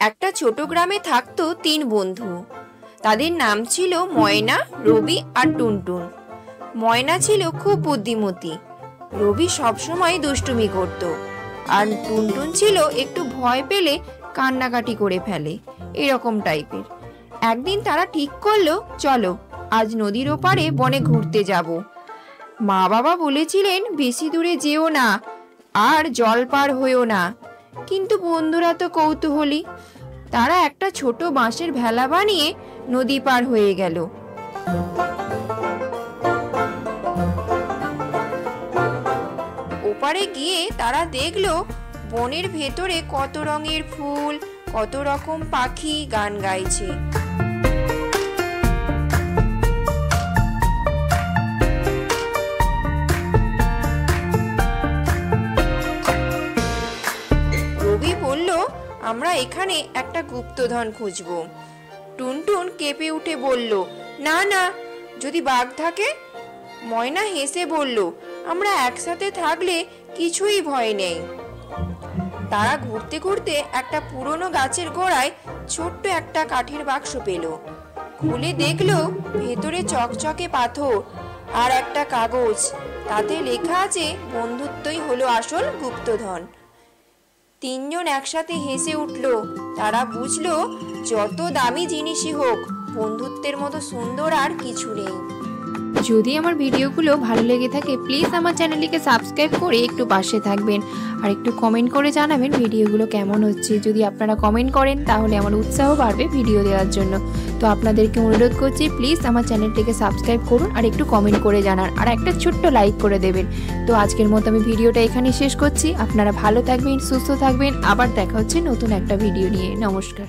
একটা ছোট গ্রামে থাকতো তিন বন্ধু। তাদের নাম ছিল ময়না, রবি আর টুনটুন। ময়না ছিল খুব বুদ্ধিমতী, রবি সবসময় দুষ্টুমি করত, আর টুনটুন ছিল একটু ভয় পেলে কান্নাকাটি করে ফেলে, এরকম টাইপের। একদিন তারা ঠিক করলো, চলো আজ নদীর ওপারে বনে ঘুরতে যাব। মা বাবা বলেছিলেন বেশি দূরে যেও না আর জল পার হইও না, কিন্তু বন্ধুরা তো কৌতূহলী। তারা একটা ছোট বাঁশের ভেলা বানিয়ে নদী পার হয়ে গেল। ওপারে গিয়ে তারা দেখলো বনের ভেতরে কত রঙের ফুল, কত রকম পাখি গান গাইছে। রবি বলল, আমরা এখানে একটা গুপ্তধন খুঁজবো। টুনটুন কেঁপে উঠে বলল, না না, যদি বাঘ থাকে? ময়না হেসে বলল, আমরা একসাথে থাকলে কিছুই ভয় নেই। তারা ঘুরতে ঘুরতে একটা পুরনো গাছের গোড়ায় ছোট্ট একটা কাঠের বাক্স পেল। খুলে দেখলো ভেতরে চকচকে পাথর আর একটা কাগজ। তাতে লেখা আছে বন্ধুত্বই হলো আসল গুপ্তধন। তিনজন একসাথে হেসে উঠল। তারা বুঝলো যত দামি জিনিসই হোক, বন্ধুত্বের মতো সুন্দর আর কিছু নেই। যদি আমার ভিডিওগুলো ভালো লেগে থাকে প্লিজ আমার চ্যানেলটিকে সাবস্ক্রাইব করে একটু পাশে থাকবেন, আর একটু কমেন্ট করে জানাবেন ভিডিওগুলো কেমন হচ্ছে। যদি আপনারা কমেন্ট করেন তাহলে আমার উৎসাহ বাড়বে ভিডিও দেওয়ার জন্য। তো আপনাদেরকে অনুরোধ করছি প্লিজ আমার চ্যানেলটিকে সাবস্ক্রাইব করুন আর একটু কমেন্ট করে জানান, আর একটা ছোট্ট লাইক করে দেবেন। তো আজকের মতো আমি ভিডিওটা এখানেই শেষ করছি। আপনারা ভালো থাকবেন, সুস্থ থাকবেন, আবার দেখা হচ্ছে নতুন একটা ভিডিও নিয়ে। নমস্কার।